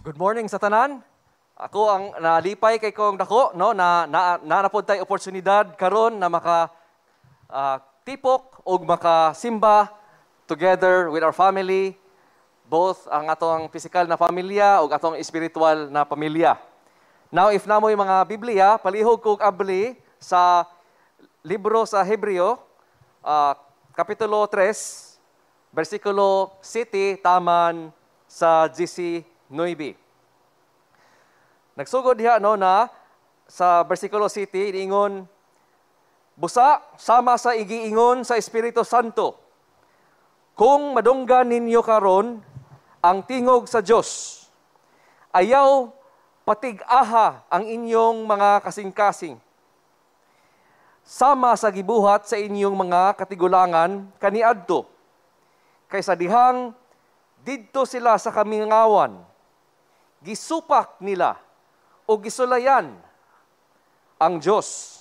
Good morning sa tanan. Ako ang nalipay kay kong dako no na pod tay oportunidad karon na maka tipok og makasimba together with our family, both ang atong physical na pamilya ug atong spiritual na pamilya. Now if namoy mga Biblia, palihog kog abli sa libro sa Hebreo, kapitulo 3, versikulo 7 taman sa GC 9. Nagsugod diha no na sa versikulo 7 niingon, busa sama sa igiingon sa Espiritu Santo, kung madunggan ninyo karon ang tingog sa Dios, ayaw patig-aha ang inyong mga kasing-kasing. Sama sa gibuhat sa inyong mga katigulangan kaniadto, kaysa dihang didto sila sa kamingawan, gisupak nila o gisulayan ang Diyos.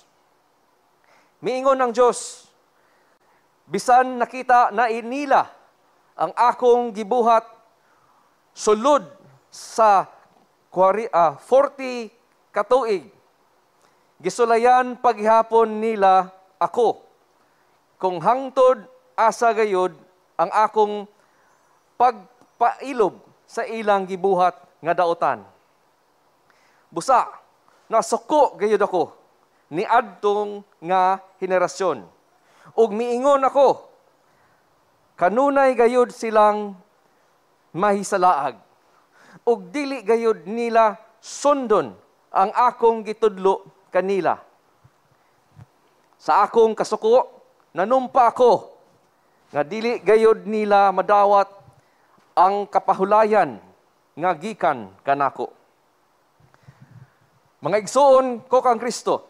Miingon ng Diyos, bisan nakita na inila ang akong gibuhat sulod sa 40 katuig, gisulayan paghihapon nila ako, kung hangtod asa gayud ang akong pagpailob sa ilang gibuhat nga daotan. Busa, nasuko gayud ako ni adtong nga henerasyon. Ug miingon ako, kanunay gayud silang mahisalaag. Ug dili gayud nila sundon ang akong gitudlo kanila. Sa akong kasuko, nanumpa ako nga dili gayud nila madawat ang kapahulayan nga gikan kanako. Mga igsoon ko kang Kristo,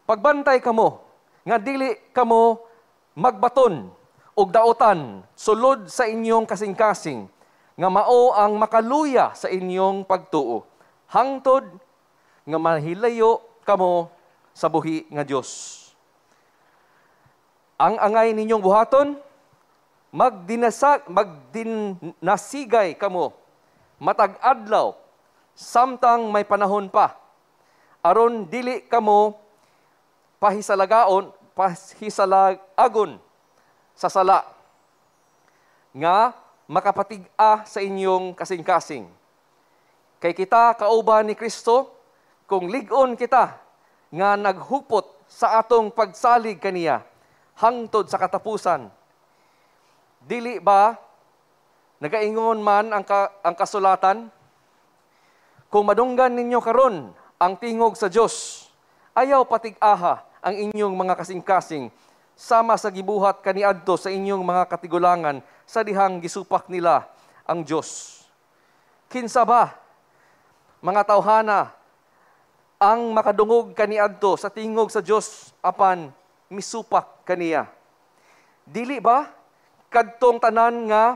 pagbantay kamo, nga dili kamo magbaton og daotan sulod sa inyong kasing-kasing, nga mao ang makaluya sa inyong pagtuo, hangtod nga mahilayo kamo sa buhi nga Dios. Ang angay ninyong buhaton, magdinasigay kamo matag adlaw, samtang may panahon pa, aron dili kamo pahisalagaon, pahisalagagon sa sala, nga makapatig-a sa inyong kasing-kasing. Kay kita kauban ni Kristo, kung lig-on kita nga naghupot sa atong pagsalig kaniya hangtod sa katapusan. Dili ba nagaingon man ang kasulatan, kung madunggan ninyo karon ang tingog sa Dios, ayaw patig-aha ang inyong mga kasing-kasing, sama sa gibuhat kaniadto sa inyong mga katigulangan, sa dihang gisupak nila ang Dios. Kinsa ba, mga tawhana, ang makadungog kaniadto sa tingog sa Dios apan misupak kaniya? Dili ba kadtong tanan nga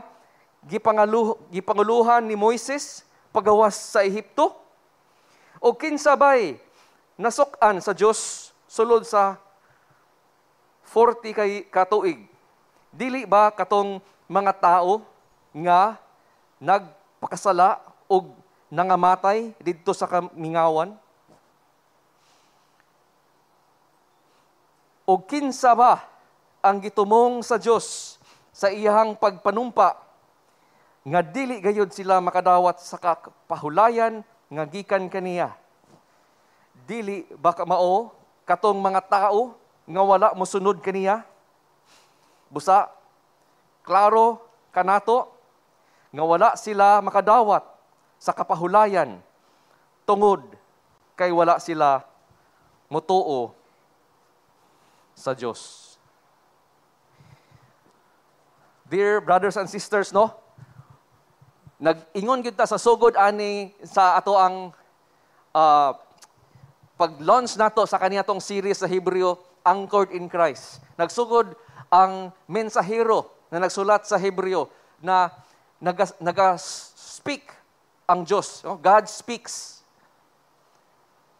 gipanguluhan ni Moises pagawas sa Ehipto? O kinsa ba'y nasuk-an sa Dios sulod sa 40 katuig? Dili ba katong mga tao nga nagpakasala o nangamatay didto sa kamingawan? O kinsa ba ang gitumong sa Dios sa iyang pagpanumpa, nga dili gayud sila makadawat sa kapahulayan nga gikan kaniya? Dili ba mao katong mga tao nga wala mosunod kaniya? Busa, klaro kanato nga wala sila makadawat sa kapahulayan tungod kay wala sila motuo sa Dios. Dear brothers and sisters, no? Nag-ingon kita sa sugod ani sa ato ang pag-launch nato sa kaniyatong series sa Hebreo, Anchored in Christ. Nagsugod ang mensahero na nagsulat sa Hebreo na naga-speak ang Diyos. No? God speaks.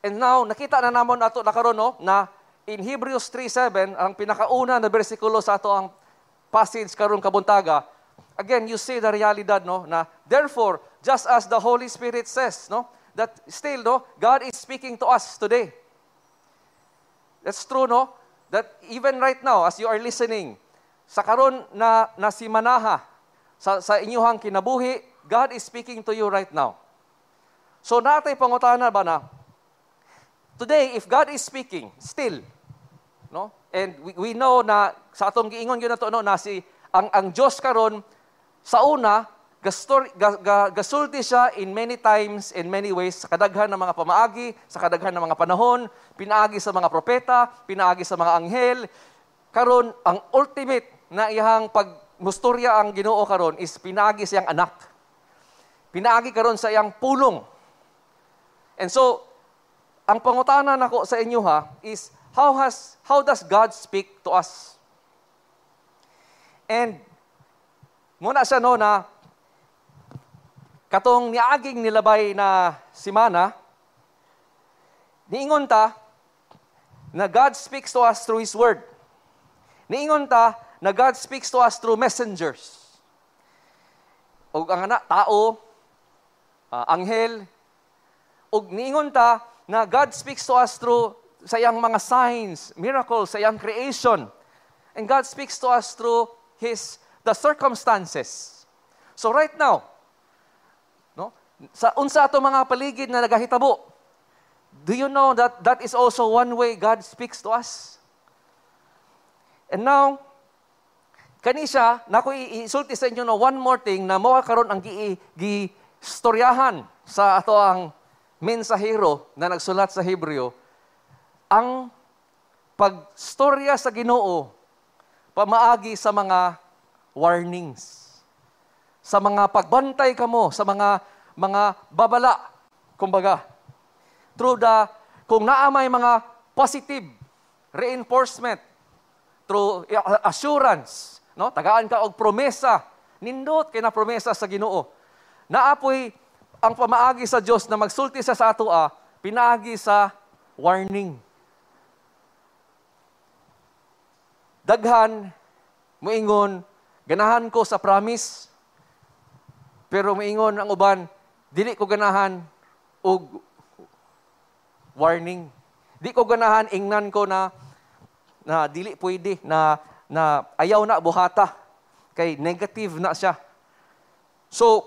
And now, nakita na namon ato na karon, no, na in Hebrews 3:7, ang pinakauna na bersikulo sa ato ang passage karong kabuntaga, again, you see the realidad, no, na therefore, just as the Holy Spirit says, no, that still, no, God is speaking to us today. That's true, no? That even right now, as you are listening, sa karon na si Manaha, sa inyuhang kinabuhi, God is speaking to you right now. So natay pangutana ba na, today, if God is speaking, still, no? And we know na, sa atong giingon yun na to, no, na ang Diyos karon sa una, gasulti siya in many times, in many ways, sa kadaghan ng mga pamaagi, sa kadaghan ng mga panahon, pinaagi sa mga propeta, pinaagi sa mga anghel. Karon ang ultimate na iyang pagmusturya ang Ginoo karon is pinaagi sa iyang anak. Pinaagi karon sa iyang pulong. And so, ang pangutana nako sa inyo is, how does God speak to us? And muna siya no na katong niaging nilabay na si Mana, niingon ta na God speaks to us through His Word. Niingon ta na God speaks to us through messengers. O ang anak, tao, anghel. O niingon ta na God speaks to us through sa iyang mga signs, miracles, sa iyang creation. And God speaks to us through the circumstances. So right now, no, sa unsa ato mga paligid na nagahitabo, do you know that that is also one way God speaks to us? And now, kanisya, nako isulti sa inyo no, one more thing na mao karon ang gi-istoryahan sa ato ang mensahero na nagsulat sa Hebreo, ang pagstorya sa Ginoo pamaagi sa mga warnings, sa mga pagbantay kamo, sa mga babala, kumbaga. Kung naamay mga positive reinforcement, through assurance, no? Tagaan ka og promesa, nindot kay na promesa sa Ginoo. Naapoy ang pamaagi sa Dios na magsulti sa atoa, pinaagi sa warning. Daghan moingon, ganahan ko sa promise, pero moingon ang uban, dili ko ganahan og warning. Di ko ganahan, ingnan ko na dili pwede, na ayaw na buhata, kay negative na siya. So,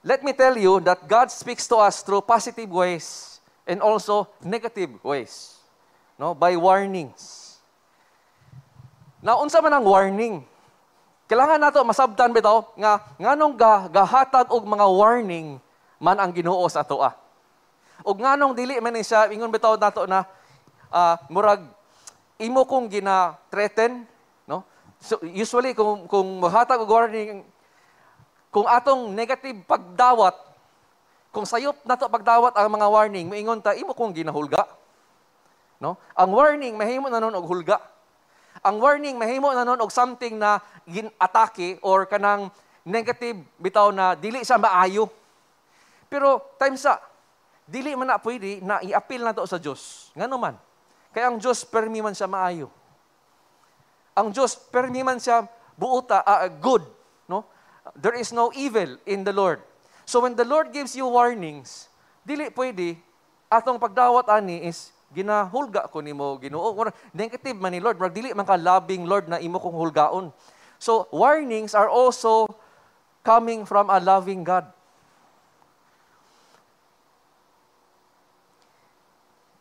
let me tell you that God speaks to us through positive ways and also negative ways, no, by warnings. Now, unsa man ang warning? Kailangan nato masabtan bitaw nga nganong gahatag og mga warning man ang Ginoo sa atoa. Og nganong dili man ni siya ingon bitaw nato na murag imo kong gina-threaten, no? So usually kung mahatag og warning, kung atong negative pagdawat, kung sayop nato pagdawat ang mga warning, moingon ta imo kong ginahulga. No? Ang warning mahimo na nun og hulga. Ang warning mahimo na nun og something na gin-atake or kanang negative bitaw na dili siya maayo. Pero times sa dili man na pwede na i-appeal nato sa Dios. Ngano man? Kaya ang Dios permi man siya maayo. Ang Dios permi man siya buota good, no? There is no evil in the Lord. So when the Lord gives you warnings, dili pwede atong pagdawat ani is ginahulga ko nimo Ginoo. Negative man ni Lord, murag dili man ka loving Lord na imo kong hulgaon. So warnings are also coming from a loving God.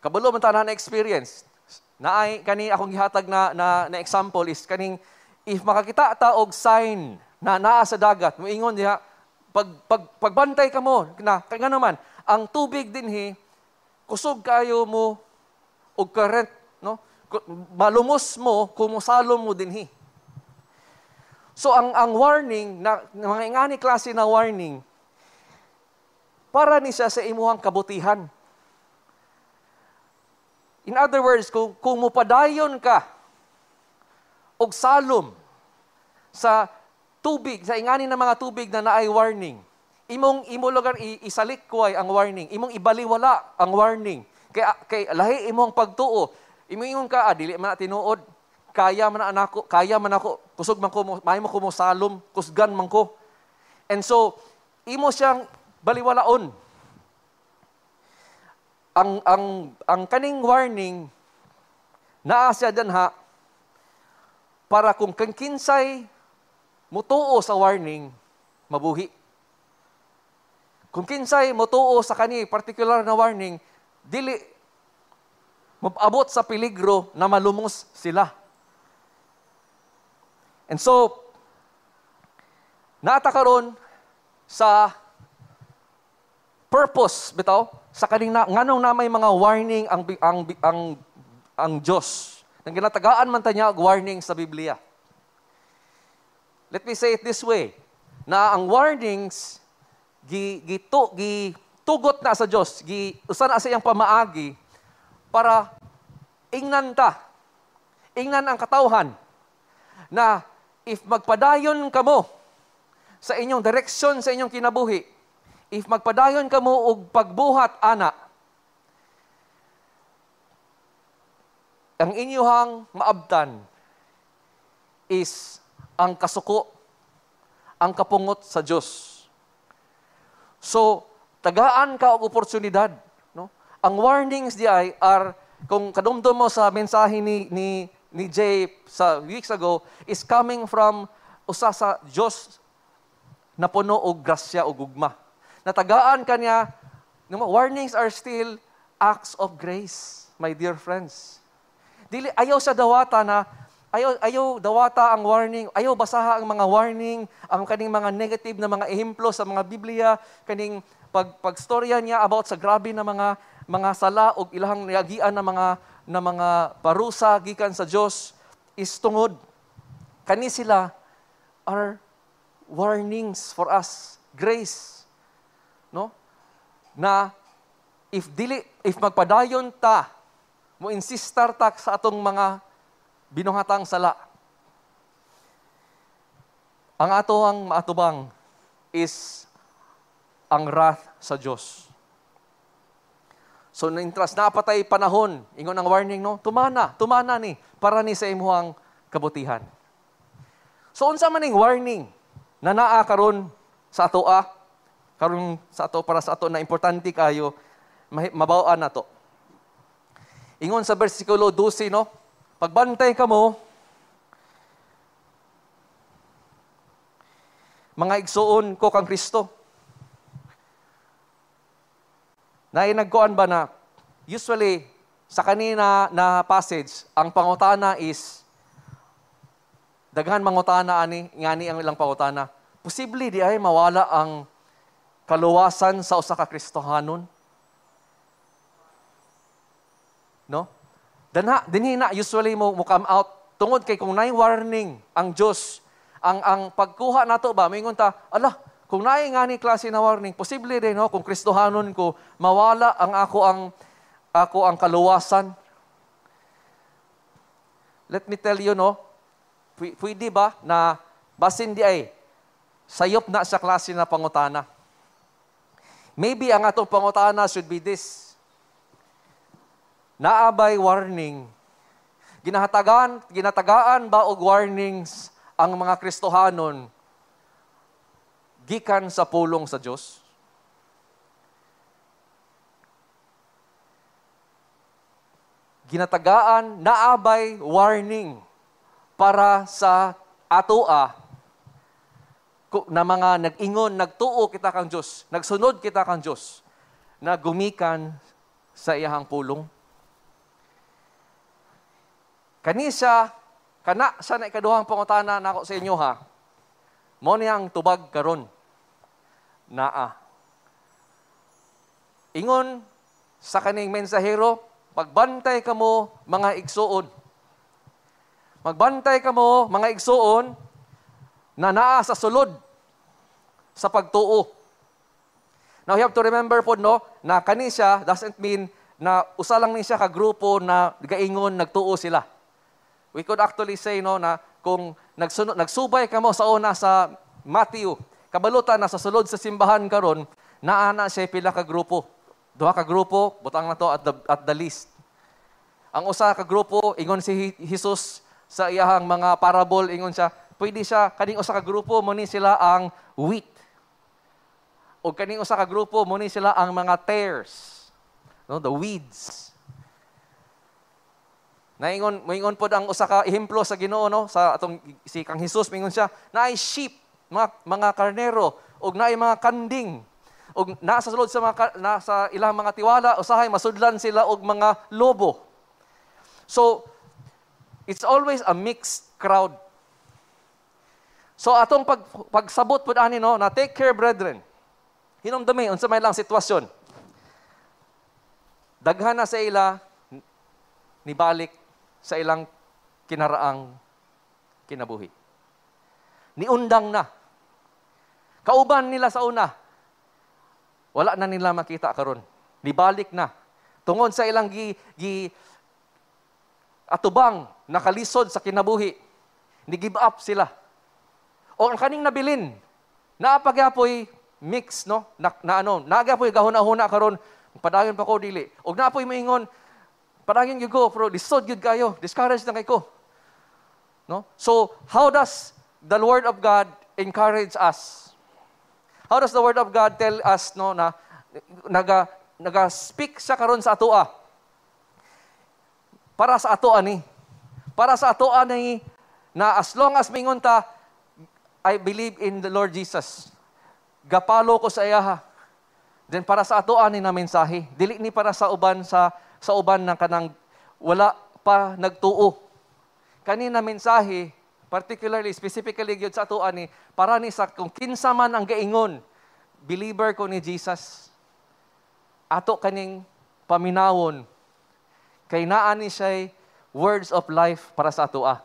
Kabalo man ta na experience. Naay kani akong gihatag na example is kaning if makakita ta og sign na naa sa dagat, moingon diha pagbantay ka mo na kaya naman ang tubig dinhi kusog kayo mo og current, no? Malumos mo kung mosalom mo dinhi. So ang warning na mga ingani klase na warning para ni siya sa imuhang kabutihan. In other words, kung mupadayon ka og salom sa tubig, sa ingani ng mga tubig na naay warning, imo lugar isalikway ang warning, imong ibaliwala ang warning. Kay lahi imong pagtuo. Ingon ka, dili man tinuod. kaya man ako, kusog man ko, may mo ko mo salom, kusgan man ko. And so, imo siyang baliwalaon. Ang kaning warning, naa siya danha, para kung kinsay mutuo sa warning, mabuhi. Kung kinsay mutuo sa kani particular na warning, dili mababot sa peligro na malumos sila. And so, naata karon sa purpose bitaw sa kaning nganong na may mga warning ang Dios. Nang ginatagaan man ta niya og warning sa Biblia. Let me say it this way, na ang warnings gitugot na sa Dios, usa na sa iyang pamaagi para ingnan ang katawhan na if magpadayon kamo sa inyong direksyon sa inyong kinabuhi, if magpadayon kamo og pagbuhat ana, ang inyong maabtan is ang kasuko, ang kapungot sa Diyos. So, tagaan ka og oportunidad. No? Ang warnings di ay kung kadumdum mo sa mensahe ni Jay sa weeks ago, is coming from usa sa Diyos na puno og grasya o gugma. Natagaan ka niya, warnings are still acts of grace, my dear friends. Dili, ayaw sa dawata na, ayaw dawata ang warning, ayaw basaha ang mga warning, ang kaning mga negative na mga ehemplo sa mga Biblia, kaning pagstorya niya about sa grabe na mga sala o ilahang niagian na mga parusa gikan sa Dios is tungod kani sila are warnings for us, grace, no? Na if magpadayon ta, mo insistar ta sa atong mga binuhatang sala, ang atoang maatubang is ang wrath sa Diyos. So, napatay panahon, ingon ang warning, no? Tumana ni, para ni sa imuhang kabutihan. So, unsa man ning warning na naa karon sa ato karon sa ato para sa ato na importante kayo, mabaw-an nato. Ingon sa bersikulo 12, no? Pagbantay kamo, mga igsuon ko kang Kristo. Nagkuan ba na, usually, sa kanina na passage, ang pangutana is, daghan mangutana ngani ang ilang pangutana. Posible di ay mawala ang kaluwasan sa usa ka Kristohanon? No? Dinhi na usually mo come out tungod kay kung nay warning ang Dios, ang pagkuha nato ba moingon ta, kung naay ngani klase na warning, posible din no kung Kristohanon ko mawala ang ako ang kaluwasan. Let me tell you, no, pwede ba na basin di ay sayop na sa klase na pangutana? Maybe ang atong pangutana should be this: naabay warning, ginatagaan ba og warnings ang mga Kristohanon gikan sa pulong sa Dios? Ginatagaan, naabay warning para sa atoa na mga nag-ingon, nagtuo kita kang Dios, nagsunod kita kang Dios, na gumikan sa iyahang pulong. Kana sa ikaduhang pangutana nako sa inyo ha, mo niyang tubag karon, naa. Ingon sa kaning mensahero, pagbantay kamo mga igsuon. Magbantay kamo mga igsuon na naa sa sulod sa pagtuo. Now you have to remember po, no, na kani siya doesn't mean na usa lang ni siya ka grupo na gaingon nagtuo sila. We could actually say, no, na kung nagsubay kamo sa una sa Matthew, kabalutan na sa sulod sa simbahan karon, naana siya pila ka grupo. Duha ka grupo, butang na to at the least. Ang usa ka grupo, ingon si Jesus, sa iyahang mga parable ingon siya, pwede siya kaning usa ka grupo mo ni sila ang wheat. O kaning usa ka grupo mo ni sila ang mga tares. No, the weeds. Moingon pod ang usa ka ehemplo sa Ginoo no, sa atong si Kang Hesus mingon siya, naay sheep, mga karnero, ug naay mga kanding. Og nasa sulod sa nasa ilang mga tiwala, usahay masudlan sila og mga lobo. So, it's always a mixed crowd. So atong pagsabot pud ani no, na take care brethren. Hinumdumi unsa may lang sitwasyon. Daghan na sa ila nibalik sa ilang kinaraang kinabuhi. Niundang na. Kauban nila sa una. Wala na nila makita karon. Nibalik na. Tungod sa ilang atubang nakalisod sa kinabuhi. Ni-give up sila. O ang kaning nabilin, naapagyapoy mix, no? Naagyapoy gahuna-huna karon, padayon pa ko dili. Og naapoy moingon, padayon gyud ko, pero lisod gyud kayo, discouraged na kay ko. No? So, how does the word of God encourage us? How does the word of God tell us no na naga-speak siya karon sa atoa? Para sa atoa ni. Para sa atoa ni na as long as mingon ta I believe in the Lord Jesus. Gapalo ko sa iyaha. Then para sa atoa ni na mensahe, dili ni para sa uban sa uban na kanang wala pa nagtuo. Kani na mensahe, particularly, specifically gyud sa atoa ni, para ni sa kung kinsa man ang gaingon, believer ko ni Jesus. Ato kaning paminawon, kay naa ni siya words of life para sa atoa.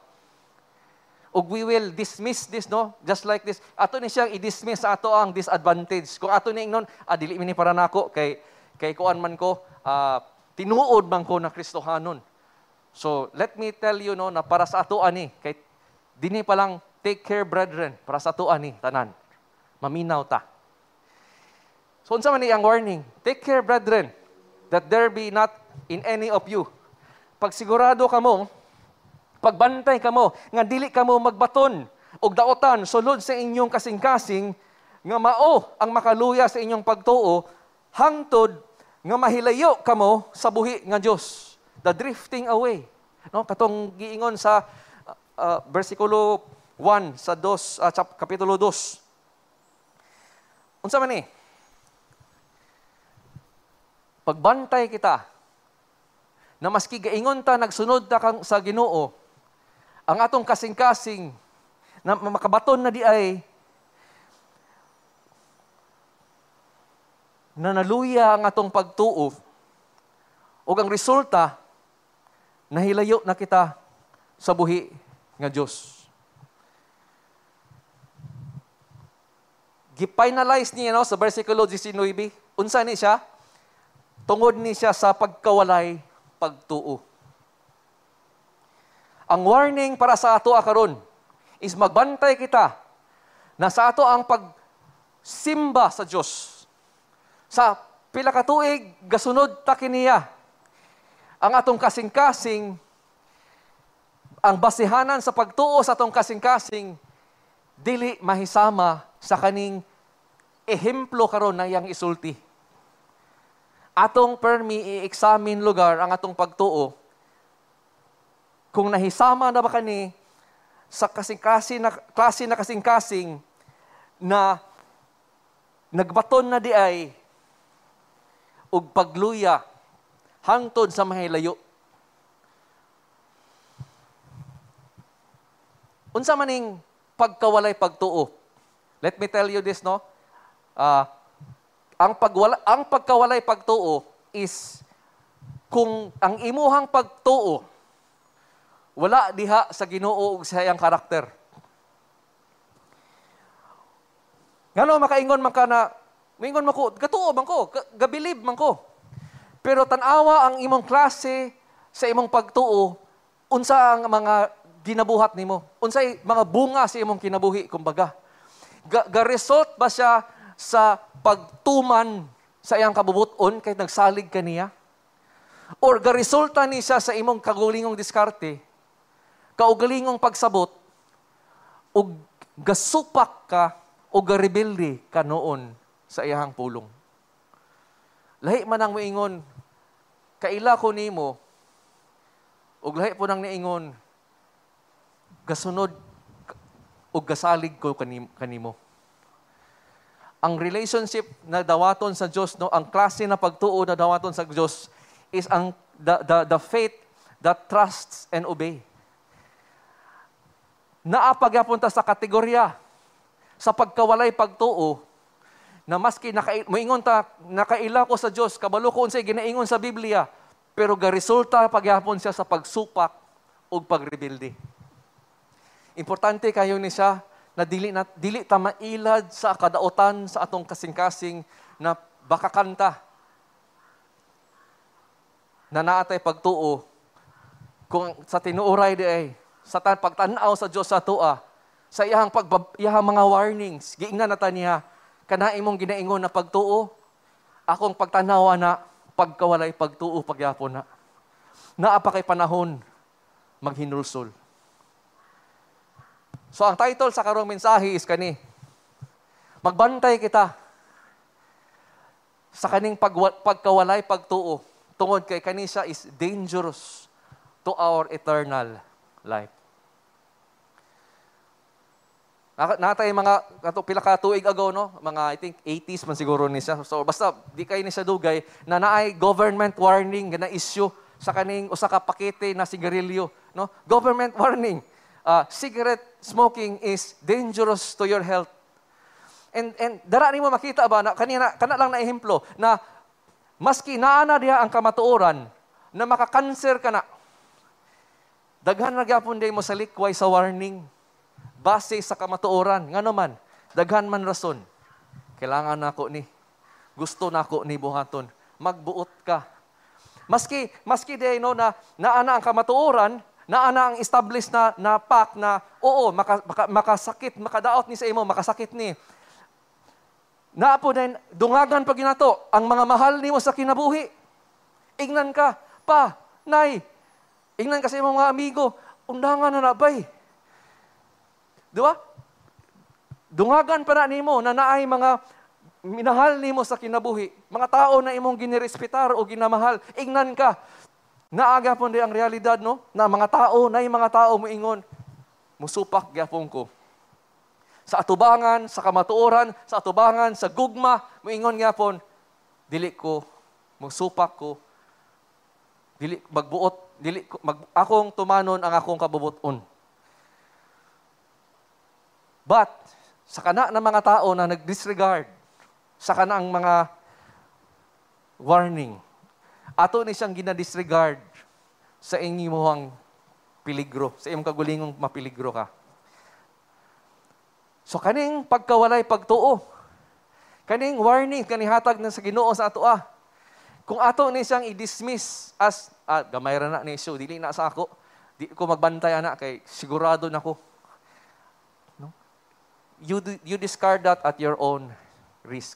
Ug we will dismiss this, no? Just like this. Ato ni siyang i-dismiss sa ato ang disadvantage. Kung ato ni ingnon, dili mi ni para nako, kay kuan man ko, tinuod man ko na Kristohanon. So, let me tell you, no, na para sa ato ani, kay dini pa lang, take care, brethren, para sa ato ani, tanan. Maminaw ta. So, unsa man ni ang warning? Take care, brethren, that there be not in any of you. Pag sigurado kamo, pagbantay kamo, nga dili kamo magbaton, og daotan, sulod sa inyong kasing-kasing, nga mao ang makaluya sa inyong pagtuo, hangtod, nga mahilayo kamo sa buhi nga Dios. The drifting away. No, katong giingon sa versikulo 1 sa kapitulo 2. Unsa man ni? Pagbantay kita na maski gaingon ta nagsunod ta sa Ginoo, ang atong kasing-kasing na makabaton na di ay na naluya ang atong pagtuo o ang resulta nahilayo na kita sa buhi nga Dios. Gi-finalize niya no, sa versikulo 19. Unsa ni siya? Tungod ni siya sa pagkawalay pagtuo. Ang warning para sa ato karon is magbantay kita na sa ato ang pagsimba sa Dios. Sa pila ka tuig gasunod ta kiniya. Ang atong kasing-kasing, ang basihanan sa pagtuo sa atong kasing-kasing, dili mahisama sa kaning ehemplo karon na yang isulti. Atong permi i-examine lugar ang atong pagtuo. Kung nahisama na ba kani sa kasing-kasing na klase na kasing-kasing na nagbaton na di ay ug pagluya hangtod sa mahilayo. Unsa maning pagkawalay pagtuo? Let me tell you this, no? Ang pagkawalay pagtuo is kung ang imuhang pagtuo wala diha sa Ginoo ug sa iyang karakter. Ngano makaingon man ka na, maingon man ko, gatuo man ko, gabilib man ko. Pero tanawa ang imong klase sa imong pagtuo, unsa ang mga ginabuhat nimo? Unsay mga bunga sa imong kinabuhi, kumbaga. Ga-result ba siya sa pagtuman sa iyang kabubuton kahit nagsalig ka niya? Or ga-resulta ni siya sa imong kagulingong diskarte kaugalingong pagsabot, ug gasupak ka, o garebelde ka noon sa iyahang pulong. Lahi man ang moingon, kaila ko nimo, ug lahi po nang niingon, gasunod, ug gasalig ko kanimo. Ang relationship na dawaton sa Diyos, no, ang klase na pagtuo na dawaton sa Diyos is ang the faith that trusts and obey. Naapagyapunta sa kategorya sa pagkawalay pagtuo na maski moingon ta nakaila ko sa Dios kabalo ko unsay ginaingon sa Biblia pero garesulta pagyapon siya sa pagsupak ug pagrebelde. Importante kayo ni siya na dili ta mailad sa kadaotan sa atong kasing-kasing na baka kanta na naatay pagtuo kung sa tinuoray di ay sa pagtan-aw sa Dios sa tua sa iyahang mga warnings, giingnan na ta niya, kana imong ginaingon na pagtuo, akong pagtanawa na pagkawalay pagtuo pagyapon na. Naapa kay panahon, maghinulsol. So ang title sa karong mensahe is kani, magbantay kita sa kaning pagkawalay pagtuo, tungod kay kani siya is dangerous to our eternal life. Natay mga pila ka tuig ago, no, mga I think 80s man siguro ni siya. So basta di kay ni siya dugay na naay government warning na issue sa kaning usa ka pakete na sigarilyo, no? Government warning. Cigarette smoking is dangerous to your health. And dara nimo makita ba na kana lang na ehemplo na maski naana diha ang kamatuoran na maka-cancer ka na. Daghan na gyapon day mo sa likway sa warning. Base sa kamatuoran, nga naman, daghan man rason. Kailangan nako ni, gusto nako ni buhaton. Magbuot ka. Maski day no na naana ang kamatuoran, naana ang established na pact na oo, makasakit, makadaot ni sa imo, makasakit ni. Naapo din, dungagan pag ginato, ang mga mahal nimo sa kinabuhi. Ingnan ka, pa, nay, ingnan ka sa imong mga amigo, undangan na nabay. Di ba? Dungagan pa na nimo na naay mga minahal nimo sa kinabuhi. Mga tao na imong ginirespetar o ginamahal. Ingnan ka. Naaga po ang realidad, no? Na mga tao, moingon, musupak gyapon ko. Sa atubangan, sa kamatuoran, sa atubangan, sa gugma, moingon gyapon, dili ko, musupak ko, dili magbuot, akong tumanon ang akong kabubuton. But, sa kana ng mga tao na nag-disregard sa kanang mga warning, ato ni siyang ginadisregard sa inyong piligro, sa imong kagulingong mapiligro ka. So, kaning pagkawalay pagtuo, kaning warning, kaning hatag na sa Ginoo sa ato kung ato ni siyang i-dismiss as, gamay ra na ni issue, dili na sa ako, di ko magbantay ana kay sigurado na ko. You discard that at your own risk.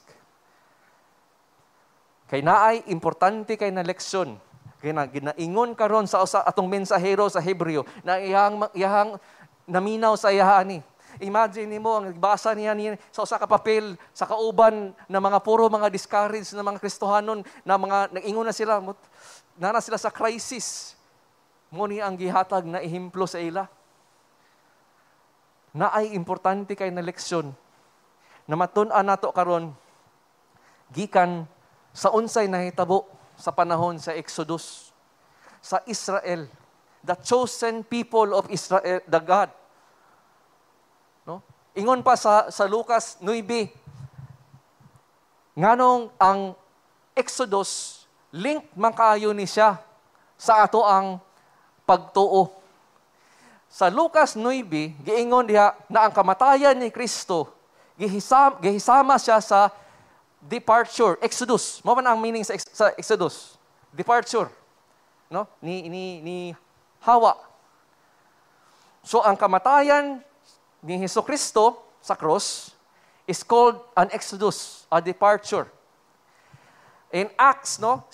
Kay naay importante kay na leksyon. Kay ginaingon karon sa atong mensahero sa Hebreo na iyang naminaw sa iyahani. Imagine nimo ang nagbasa niya sa usa ka papel sa kauban na mga puro mga discouraged na mga Kristohanon na mga nag-ingon na sila sa crisis. Mo ni ang gihatag na ehemplo sa ila. Na ay importante kay na leksyon na matun-an nato karon gikan sa unsay nahitabo sa panahon sa Exodus sa Israel, the chosen people of Israel, the God. No? Ingon pa sa Lucas 9, nganong ang Exodus link man kaayo ni siya sa ato ang pagtuo. Sa Lucas 9, giingon diha na ang kamatayan ni Kristo, gihisama siya sa departure, Exodus. Mo man ang meaning sa Exodus? Departure. No? Ni Hawa. So ang kamatayan ni Hesukristo sa cross is called an Exodus, a departure. In Acts, no,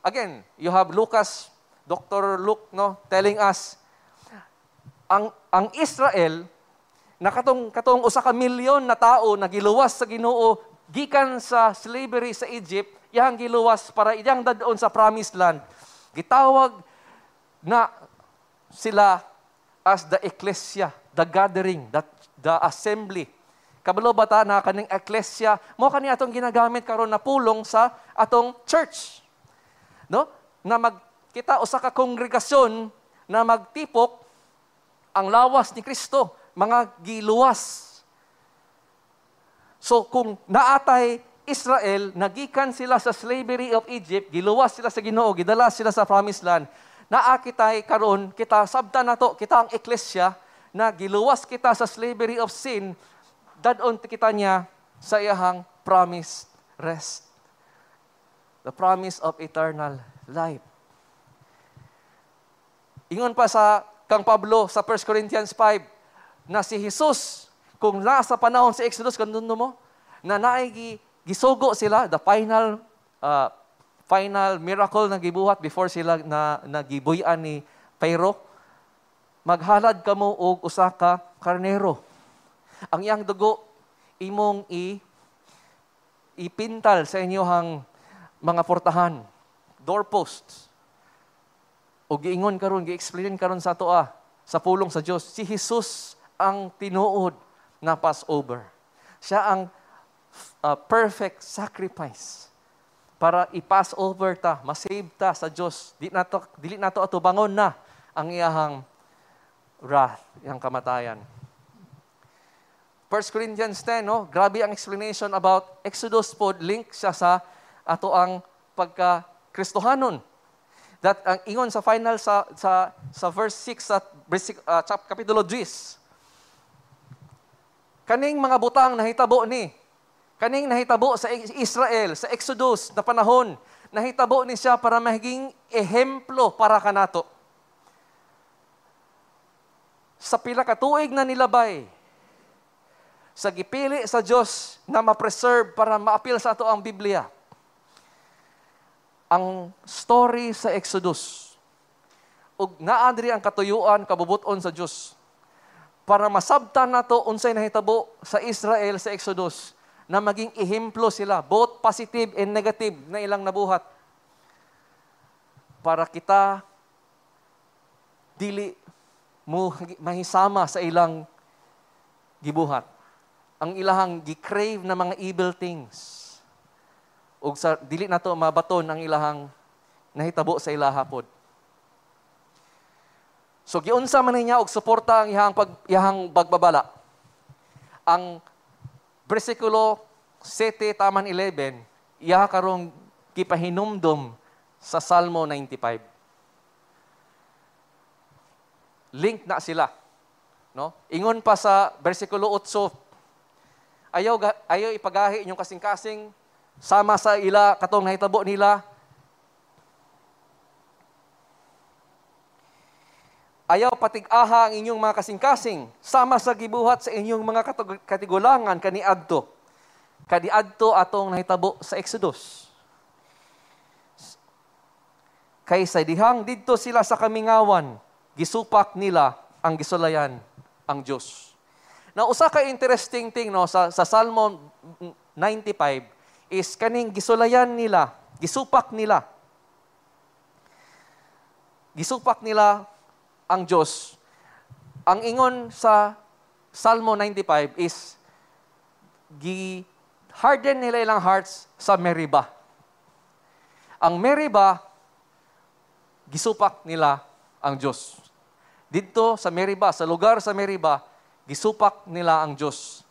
again, you have Lucas, Dr. Luke, no, telling us ang Israel na katong usa ka milyon na tao na giluwas sa Ginoo gikan sa slavery sa Egypt, iyang giluwas para iyang dadon sa promised land. Gitawag na sila as the ecclesia, the gathering, the assembly. Kabalo bata na kaning ecclesia, mo kani atong ginagamit karon na pulong sa atong church. No? Na kita usa ka kongregasyon na magtipok ang lawas ni Kristo, mga giluwas. So kung naatay Israel, nagikan sila sa slavery of Egypt, giluwas sila sa Ginoo, gidala sila sa promised land. Naakitay karon kita sabta nato, kita ang ecclesia na giluwas kita sa slavery of sin, dadon kita niya sa iyahang promised rest. The promise of eternal life. Ingon pa sa kang Pablo sa 1 Corinthians 5 na si Jesus, kung nasa panahon sa Exodus, kanduno mo, na naay gisugo sila, the final miracle na gibuhat before sila na nagibuyan ni Pharaoh, maghalad kamo og usa ka karnero. Ang iyang dugo imong ipintal sa inyohang mga portahan, doorposts. O giingon karon, gi-explain karon sa toa sa pulong sa Dios, si Jesus ang tinuod na Passover. Siya ang perfect sacrifice para i-pass over ta, masave ta sa Dios. Dili nato ato bangon na ang iyahang wrath, iyang kamatayan. 1 Corinthians 10, no? Grabe ang explanation about Exodus pod, link siya sa ato ang pagka-Kristohanon. That ang ingon sa final sa verse 6 sa kapitulo 10. Kaning mga butang nahitabo ni, kaning nahitabo sa Israel, sa Exodus na panahon, nahitabo ni siya para maging ehemplo para kanato. Sa pila ka tuig na nilabay, sa gipili sa Dios na ma-preserve para maapil sa ato ang Biblia. Ang story sa Exodus, ug naadri ang katuyuan, kabubuton sa Dios para masabtan nato unsay nahitabo sa Israel sa Exodus na maging ehemplo sila, both positive and negative na ilang nabuhat. Para kita dili mo mahisama sa ilang gibuhat. Ang ilahang gi-crave na mga evil things. Ug sa dili nato mabaton ang ilahang nahitabo sa ilahapod. So giunsa man niya og suporta ang iyahang pagbabala. Ang bersikulo 7 taman 11 iya karong gipahinumdom sa Salmo 95. Link na sila, no? Ingon pa sa bersikulo 8, ayaw ipagahi inyong kasing-kasing sama sa ila katong nahitabo nila. Ayaw patig-aha ang inyong mga kasing-kasing sama sa gibuhat sa inyong mga katigulangan kaniadto atong nahitabo sa Exodus. Kaysa dihang didto sila sa kamingawan, gisupak nila ang gisulayan ang Dios. Now usa ka interesting thing, no, sa Salmo 95 is kaning gisulayan nila, gisupak nila ang Diyos. Ang ingon sa Salmo 95 is gi-harden nila ilang hearts sa Meribah. Ang Meribah, gisupak nila ang Diyos. Dito sa Meribah, sa lugar sa Meribah, gisupak nila ang Diyos.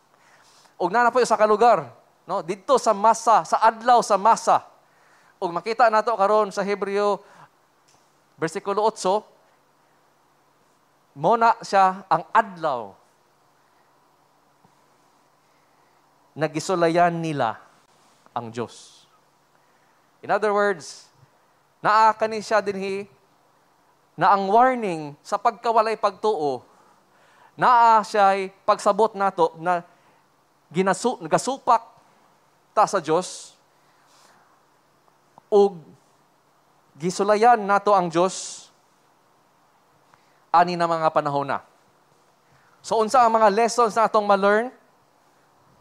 Ug na po sa kalugar, no, dito sa Masa, sa adlaw sa Masa. Ug makita nato karon sa Hebreo bersikulo 8, mona siya ang adlaw na gisulayan nila ang Diyos. In other words, naa kani siya dinhi na ang warning sa pagkawalay pagtuo, naa siya pagsabot nato na gasupak ta sa Diyos ug gisulayan nato ang Diyos ani na mga panahon na. So unsa ang mga lessons na atong ma-learn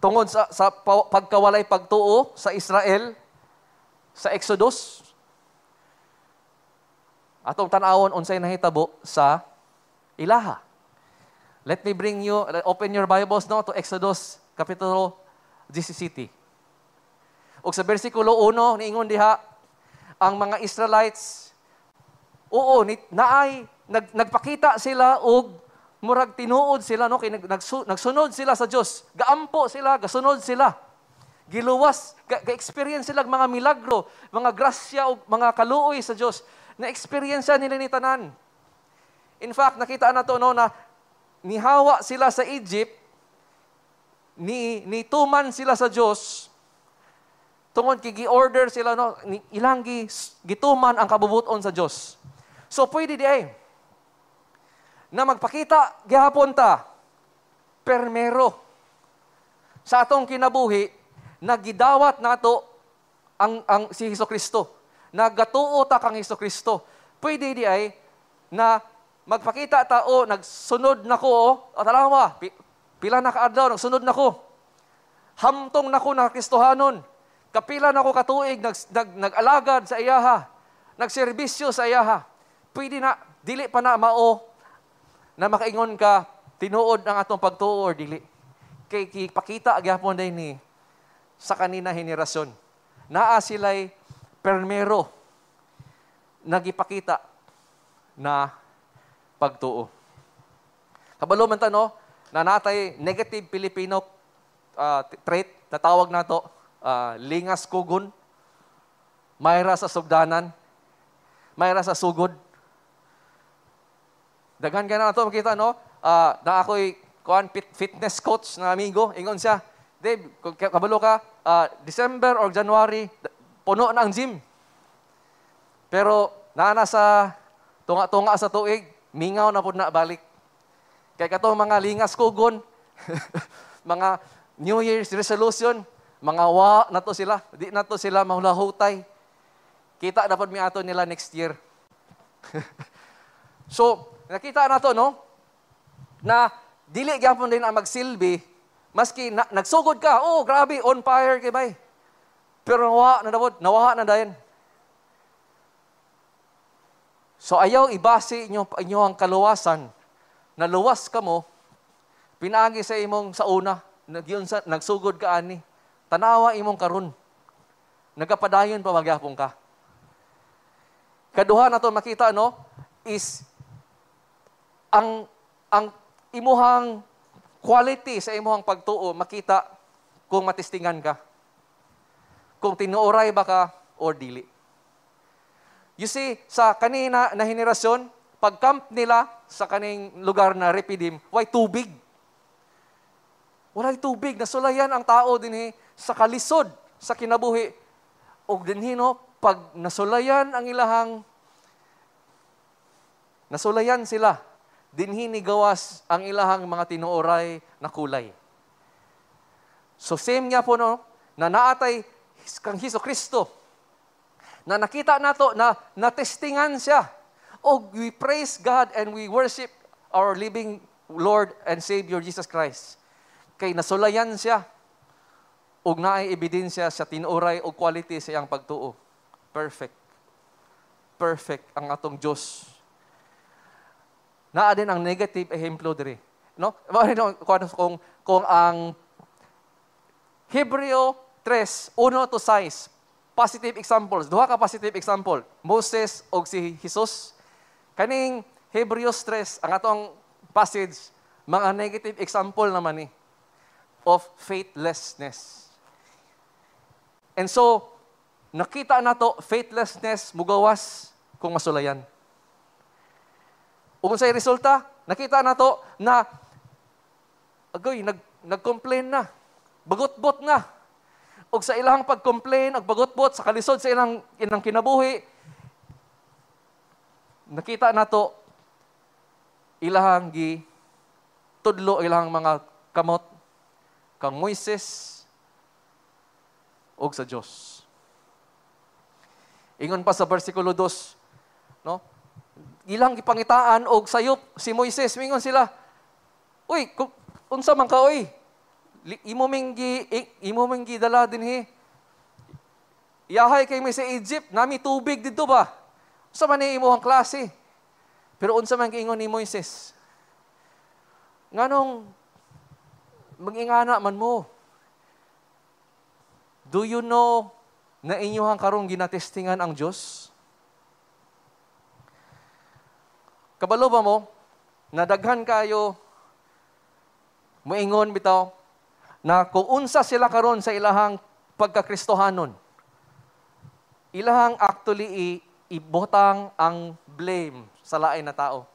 tungod sa pagkawalay pagtuo sa Israel sa Exodus? Atong tan-awon unsay nahitabo sa ilaha. Let me bring you, open your Bibles now to Exodus Kapitulo 17. O sa versikulo 1, niingon diha, ang mga Israelites, nagpakita sila og murag tinuod sila, no? Nagsunod sila sa Diyos. Gaampo sila, gasunod sila. Giluwas, ga-experience sila mga milagro, mga grasya o mga kaluoy sa Diyos. Na-experience nila ni tanan. In fact, nakita na to, no, na nihawa sila sa Egypt, nituman sila sa Diyos, tungod gi-order sila, no, ilang gituman ang kabubuton sa Diyos. So pwede di ay na magpakita gihapon ta permero sa atong kinabuhi, nagidawat nato ang si Hesukristo. Nagatuo ta kang Hesukristo. Pwede di ay na magpakita ta, nagsunod nako, talawa, pila na kaadlaw nagsunod nako. Hamtong nako na Kristohanon. Kapila nako katuig nag-alagad sa iyaha, nagserbisyo sa iyaha. Pwede na dili pa na mao na makaingon ka tinuod ang atong pagtuo or dili. Kay pakita gyapon day ni sa kanina henerasyon. Naa sila'y permero nagipakita na pagtuo. Kabalo man ta, no, na natay negative Filipino trait na tawag nato lingas kugon, mayra sa sugdanan, mayra sa sugod. Daghan ka na ito, makita, no? Na ako'y fitness coach na amigo. Ingon siya, Dave, kung kabalo ka, December or January, puno na ang gym. Pero, sa tunga-tunga sa tuig, mingaw na po na balik. Kaya katong mga lingas kugon, mga New Year's resolution, mga na to sila. Di na to sila mahulahutay. Kita dapat mi ato nila next year. So, nakita na to, no? Na dili gyapon din ang magsilbi, maski nagsugod ka, grabe, on fire kay bay. Pero nawaha na dayon. So ayaw ibase inyo ang kaluwasan, na luwas ka mo, pinaagi sa imong sa una, nagsugod ka ani, tanawa imong karon. Nagapadayon pa magyapon ka. Kaduha na to makita, no, is ang imuhang quality sa imuhang pagtuo makita kung matistingan ka. Kung tinuoray ba ka or dili. You see, sa kanina na henerasyon, pag-camp nila sa kaning lugar na Repidim, way tubig. Walay tubig. Nasulayan ang tao dinhi sa kalisod, sa kinabuhi. O dinhi, no, pag nasulayan ang ilahang, nasulayan sila, dinhi ni gawas ang ilahang mga tinuoray na kulay. So same nga po, no, na naatay kang Hesukristo, na nakita nato na natestingan siya. We praise God and we worship our living Lord and Savior Jesus Christ. Kay nasulayan siya, ug naay ebidensya sa tinuoray o quality sa iyang pagtuo. Perfect. Perfect ang atong Diyos. Naa din ang negative ehemplo diri. No? Kung ang Hebreo 3, 1 to 6, positive examples. Duha ka positive example. Moses o si Jesus. Kaning Hebreos 3, ang atong passage, mga negative example naman ni of faithlessness. And so, nakita na to, faithlessness, mugawas kung masulayan. Kung sa'y resulta, nakita na to na nag-complain na. Bagot-bot na. O sa ilang pag-complain, bagot-bot, sa kalisod sa ilang kinabuhi, nakita na to, ilahang tudlo, ilahang mga kamot, kang Moises, o sa Diyos. Ingon pa sa versikulo 2, no? Ilang ipangitaan og sayop si Moises, mingon sila, Uy, unsa man ka, uy? Imo minggi dala din he. Yahay kay may sa Egypt, nami tubig dito ba? Unsa man ni imo ang klase? Pero unsa man giingon ni Moises? Nganong mangingana man mo? Do you know na inyong karong ginatestingan ang Diyos? Kabalo ba mo? Nadaghan kayo moingon bitaw na kung unsa sila karon sa ilahang pagkakristohanon, ilahang actually ibotang ang blame sa lain na tao.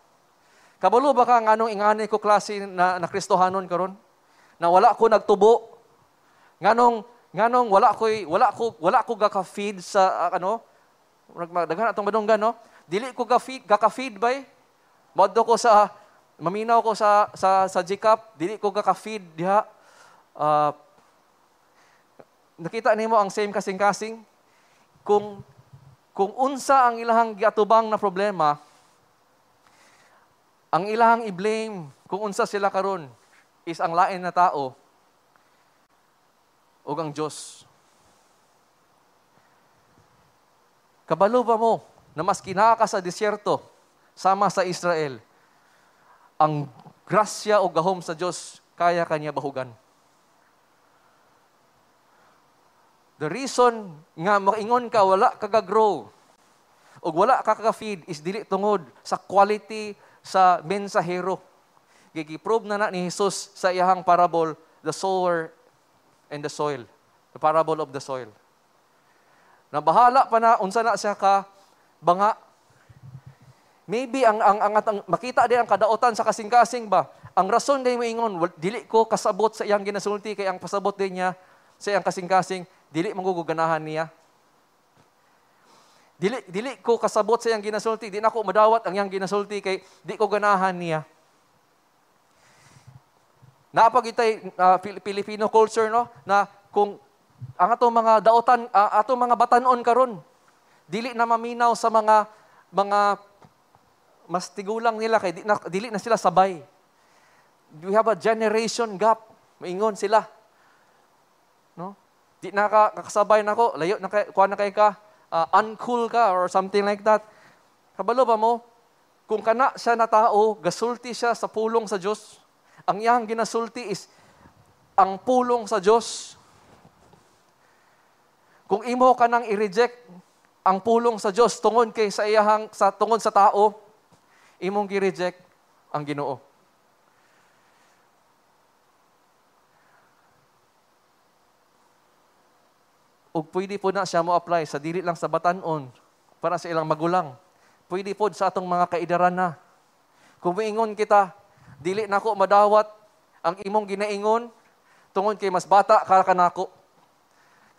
Kabalo ba ka nganong ingani ko klase na kristohanon karon? Na wala ko nagtubo. Nganong wala ko gaka-feed sa daghan atong madunggan no. Dili ko gaka-feed bay. Moddo ko sa maminaw ko sa GCAP, dili ko gaka-feed diha. Nakita nimo ang same kasing-kasing. Kung unsa ang ilahang giatubang na problema, ang ilahang i-blame kung unsa sila karon is ang lain na tao o ang Diyos. Kabalo ba mo na mas kinaka sa disyerto sama sa Israel, ang grasya o gahom sa Diyos kaya kanya bahugan. The reason nga makingon ka wala ka ga-grow o wala ka ka-feed is dili tungod sa quality sa mensahero. Gigiprove na ni Jesus sa iyahang parable, the sower and the soil. The parable of the soil. Na bahala pa na unsa na siya ka banga. Maybe ang makita din ang kadaotan sa kasing-kasing ba. Ang rason din mo ingon dili ko kasabot sa iyang ginasulti kay ang pasabot din niya sa iyang kasing-kasing dili maguguganahan niya. Dili ko kasabot sa iyang ginasulti, di na ko madawat ang iyang ginasulti kay di ko ganahan niya. Napagitay Filipino culture no na kung ang atong mga daotan atong mga batanon karon dili na maminaw sa mga mas tigulang nila kay dili na sila sabay. We have a generation gap. Maingon sila. No? Di na kakasabay nako, layo na kay kuan na kay ka, uncool ka or something like that. Kabalo ba mo? Kung kana siya na tao, gasulti siya sa pulong sa Dios. Ang iyang ginasulti is ang pulong sa Dios. Kung imo ka nang i-reject ang pulong sa Dios tungod kay sa iyang tungod sa tao, imong gi-reject ang Ginoo. Ug pwede po na siya mo apply sa dili lang sa batanon para sa ilang magulang. Pwede po sa atong mga kaidaran na. Kung moingon kita, dili nako madawat ang imong ginaingon tungod kay mas bata ka kanako.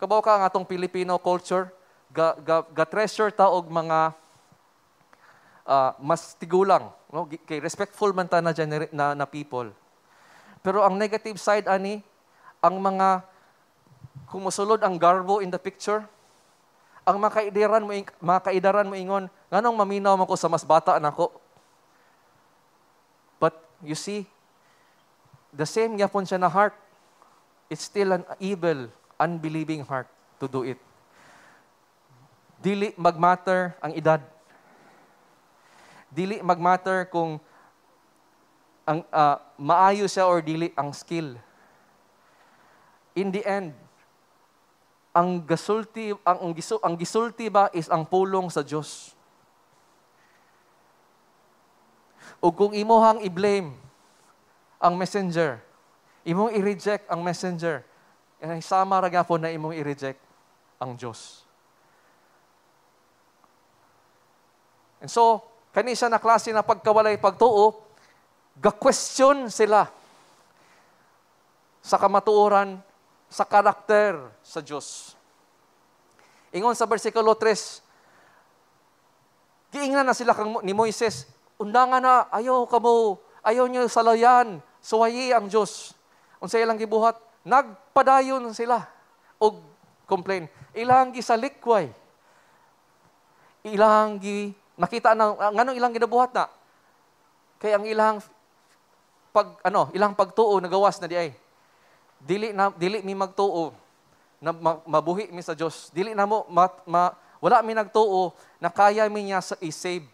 Kabaw ka ang atong Filipino culture, ga-treasure ta og mga mas tigulang, no? Kay respectful man ta na people. Pero ang negative side ani, ang mga kumusulod ang garbo in the picture, ang mga kaidaran mo ingon, nganong maminaw man ko sa mas bata nako. But you see, the same yapon siya na heart. It's still an evil, unbelieving heart to do it. Dili magmatter ang edad. Dili magmatter kung ang maayo siya or dili ang skill. In the end, ang gisulti ba is ang pulong sa Dios. O kung imohang i-blame ang messenger, imong i-reject ang messenger, sama ra gyapon na imong i-reject ang Dios. And so, kani siya na klase na pagkawalay pagtuo, ga-question sila sa kamatuoran, sa karakter sa Diyos. Ingon sa versikulo 3, giingnan na sila ni Moises, undangan na, ayaw niyo salayan, suwayi ang Diyos. Unsay ilang gibuhat, nagpadayon sila og complain. Ilang gisalikway. Nakita na, nganong ilang ginabuhat na? Kaya ang ilang ilang pagtuo nagawas na di ay. Dili mi magtuo na mabuhi mi sa Dios. Dili na mo wala mi nagtuo na kaya mi niya sa i-save.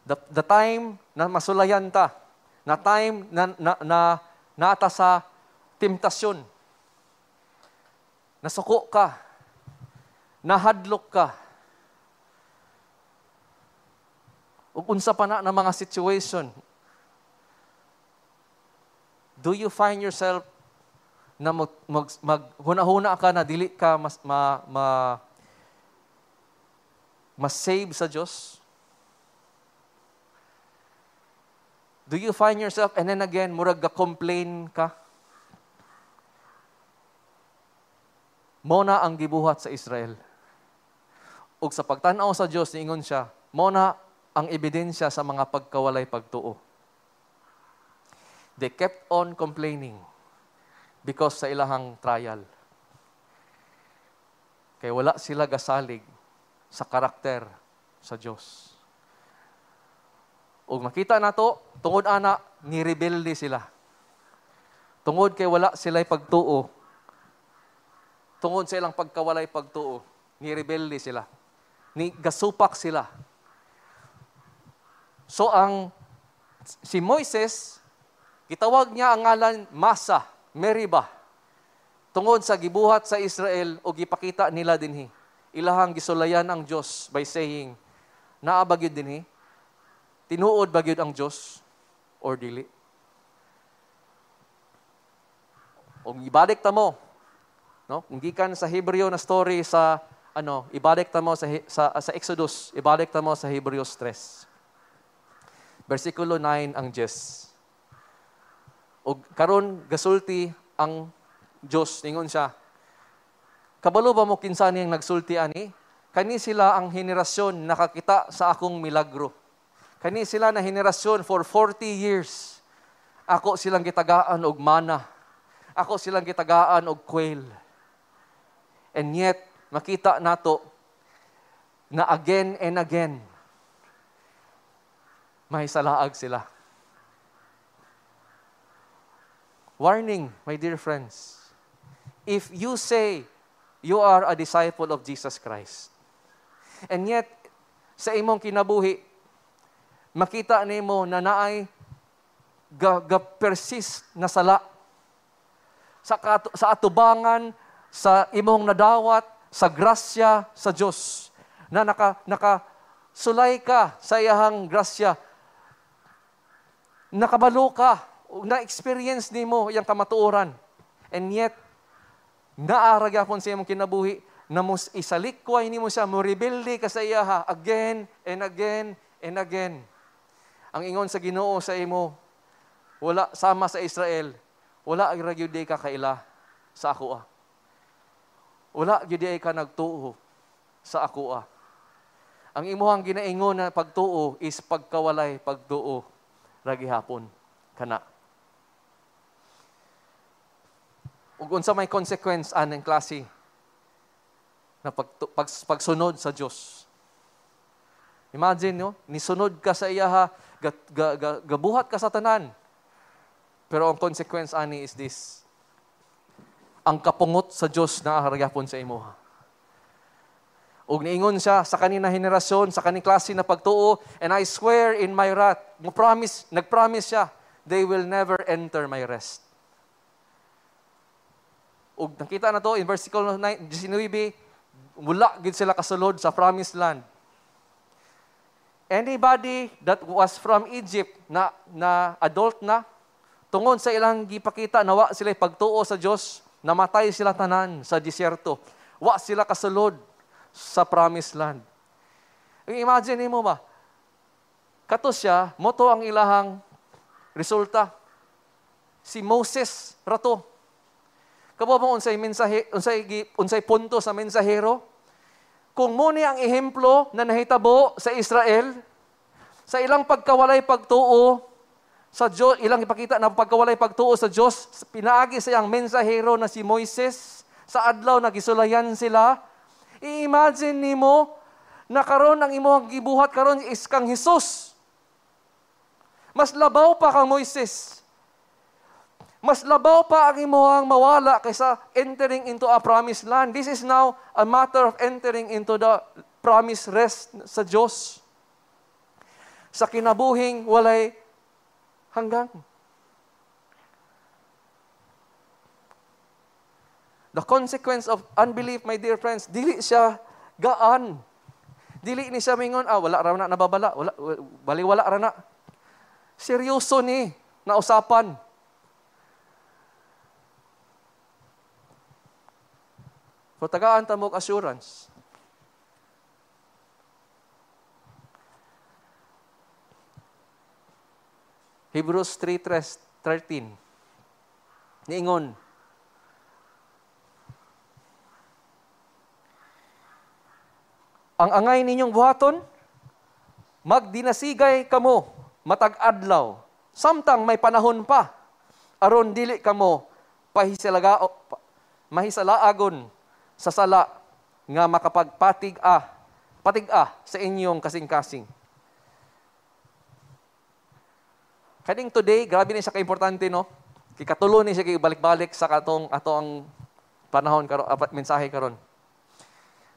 The time na masulayan ta, na time na naata sa temptasyon, nasuko ka, nahadlok ka, ug unsa pa na mga situation. Do you find yourself na maghuna-huna ka na dili ka mas-save sa Diyos? Do you find yourself, and then again, murag ga-complain ka? Mona ang gibuhat sa Israel. Ug sa pagtanaw sa Diyos, niingon siya, mona ang ebidensya sa mga pagkawalay pagtuo. They kept on complaining because sa ilahang trial. Kaya wala sila gasalig sa karakter sa Diyos. Ug makita nato, tungod ana, ni-rebelde sila. Tungod kay wala sila'y pagtuo, tungod sa ilang pagkawalay pagtuo, ni-rebelde sila. Gasupak sila. So si Moises, gitawag niya ang ngalan Masa, Meribah. Tungod sa gibuhat sa Israel o gipakita nila dinhi. Ilahang gisulayan ang Diyos by saying, naa ba gyud dinhi? Tinuod ba gyud ang Diyos or dili? O ibalik ta mo, no? Kung gikan sa Hebreo na story sa ibalik ta mo sa Exodus, ibalik ta mo sa Hebreos 3. Versikulo 9 ang Diyos. O karon gasulti ang Diyos, ningon siya. Kabalo ba mo kinsa niyang nagsulti ani? Kani sila ang henerasyon nakakita sa akong milagro. Kani sila na henerasyon for 40 years. Ako silang gitagaan og mana. Ako silang gitagaan og quail. And yet, makita nato na again and again, may salaag sila. Warning, my dear friends. If you say you are a disciple of Jesus Christ, and yet, sa imong kinabuhi, makita nimo na naay persist na sala sa atubangan, sa imong nadawat, sa grasya sa Diyos, na nakasulay ka sa iyahang grasya, nakabalo ka, na-experience nimo iyang kamatuoran, and yet, naaragyapon sa imong kinabuhi, na mo isalikway nimo siya, mo rebelde ka sa iyaha, again and again and again. Ang ingon sa Ginoo sa imo, wala sama sa Israel, wala gyud ka kaila sa ako. Wala gyud ka nagtuo sa ako. Ang imuhang ginaingon na pagtuo is pagkawalay pagtuo ragi hapon kana. Ug unsa may consequence anang klase na pagsunod sa Dios. Imagine no, nisunod ka sa iyaha, gabuhat ka sa tanan. Pero ang consequence ani is this. Ang kapungot sa Dios na haragapon sa imo. Ug niingon siya sa kanina henerasyon, sa kaning klase na pagtuo, and I swear in my wrath, nagpromise siya, they will never enter my rest. Ug nakita na to in versicle 19, wala gid sila kasulod sa promised land. Anybody that was from Egypt na adult na, tungod sa ilang gipakita na wa sila pagtuo sa Dios, namatay sila tanan sa disyerto. Wa sila kasulod sa promised land. Imagine mo ba? Kato siya, moto ang ilahang resulta. Si Moses rato. Kabo mo unsay mensahe, unsay punto sa mensahero? Kung muni ang ehemplo na nahitabo sa Israel, sa ilang pagkawalay pagtuo sa Diyos, ilang ipakita na pagkawalay pagtuo sa Diyos, pinaagi sa iyang mensahero na si Moises, sa adlaw na gisulayan sila. I-imagine nimo na karon ang imong gibuhat karon is kang Hesus. Mas labaw pa kang Moises. Mas labaw pa ang imuhang mawala kaysa entering into a promised land. This is now a matter of entering into the promised rest sa Diyos. Sa kinabuhing walay hanggang. The consequence of unbelief, my dear friends, dili siya gaan. Dili ni siya mingon, wala ra na nababala, baliwala ra na. Seryoso ni na usapan. So, tagaan tamog assurance. Hebrews 3:13. Niingon, ang angay ninyong buhaton, magdinasigay kamo, matag adlaw, samtang may panahon pa, aron dili kamo mahisalaagon sa sala nga patig-a sa inyong kasing-kasing. Kaning today, grabe ni siya ka-importante, no? Kikatulo ni siya balik-balik sa ato ang panahon karon, mensahe karon.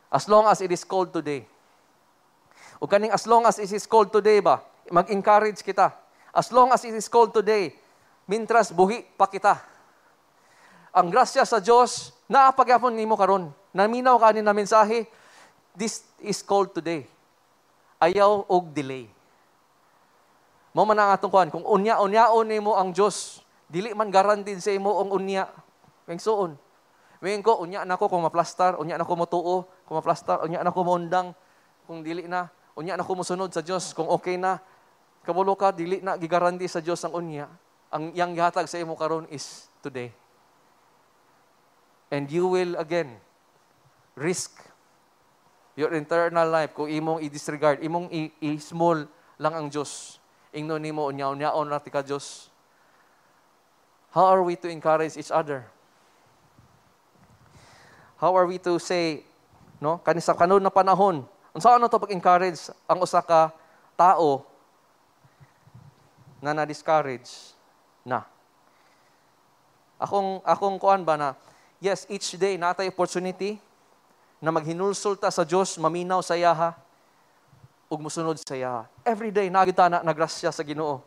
As long as it is cold today. O kaning as long as it is cold today ba, mag-encourage kita. As long as it is cold today, mintras buhi pa kita. Ang grasya sa Diyos, naapagyapon nimo karon. Naminaw ka na mensahe, this is cold today. Ayaw og delay. Mo man ang atong kuan, kung unya-unyaon nimo ang Diyos, dili man guaranteed sa imo ang unya. Weng suon. Weng ko unya nako kung maplastar, unya nako motuo, kung maplastar, unya nako moundang, kung dili na, unya nako mosunod sa Dios, kung okay na. Kabulo ka dili na gigaranti sa Dios ang unya. Ang yang gihatag sa imo karon is today. And you will again risk your eternal life kung imong i-disregard, imong i-small lang ang Diyos. Ingnon nimo unya-unyaon ra ti ka Diyos. How are we to encourage each other? How are we to say, no, kanisa kanon na panahon, unsa ano to pag-encourage ang usa ka tao na na-discourage na. Akong kuan ba na, yes, each day natay opportunity na maghinulsulta sa Diyos, maminaw sa yaha, ug musunod sa yaha. Every day, nagita na nagrasya sa Ginoo.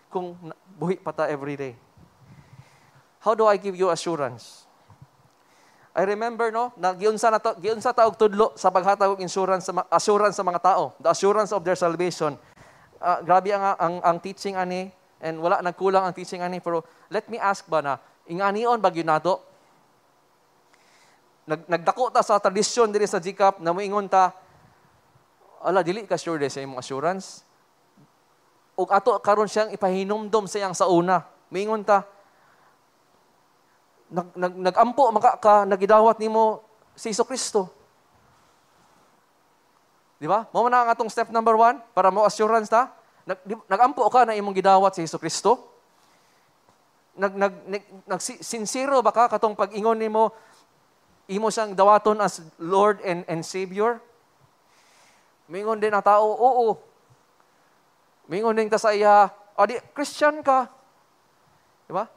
Kung buhi pa ta every day. How do I give you assurance? I remember, no, na giunsa ta og tudlo sa paghatag og assurance sa mga tao. The assurance of their salvation. Grabe ang teaching ani, and wala nagkulang ang teaching ani, pero let me ask ba na, inganion ba gyud nato? Nagdako ta sa tradisyon diri sa GCAP na moingon ta, ala dili ka sure sa imong assurance. Ug ato karon siyang ipahinumdom sa iyang sa una. Moingon ta, nagampo ka nagidawat nimo si Kristo. Di ba? Mao man ang atong step number 1 para mo assurance ta. Nagampo ka na imong gidawat si Kristo. Sincero ba ka katong pag-ingon nimo imo siyang dawaton as Lord and Savior? Mingon din ang tao, oo. Mingon din ta sa iya, Christian ka. Di ba?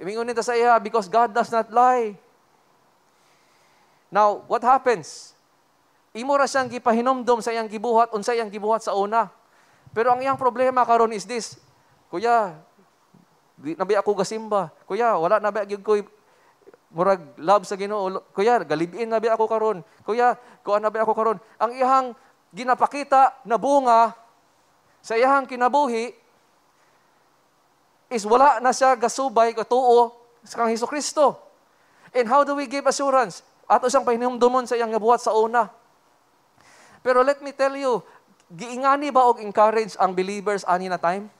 Mingon din ta sa iya, because God does not lie. Now, what happens? Imo ra siyang gipahinomdom sa iyang gibuhat, unsa iyang gibuhat sa una. Pero ang iyang problema karon is this, Kuya, di na ba ako gasimba? Kuya, wala na ba gyud koy murag love sa Ginoo? Kuya, galibin na ba ako karon? Kuya, kuan na ba ako karon? Ang iyang ginapakita na bunga sa iyang kinabuhi is wala na siya gasubay katuo sa kang Hesukristo. And how do we give assurance? Ato siyang pahinumdumon sa iyang gabuhat sa una. Pero let me tell you, giingani ba og encourage ang believers ani na time?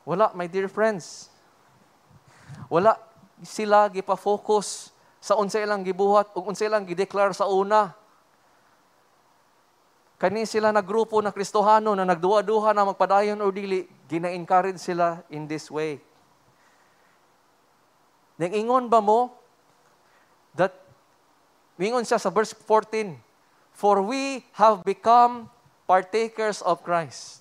Wala, my dear friends. Wala sila gipa-focus sa unsa ilang gibuhat ug unsa ilang gideklar sa una. Kani sila na grupo na Kristohano na nagduwa-duha na magpadayon o dili, gina-encourage sila in this way. Nang-ingon ba mo that mingon siya sa verse 14, for we have become partakers of Christ.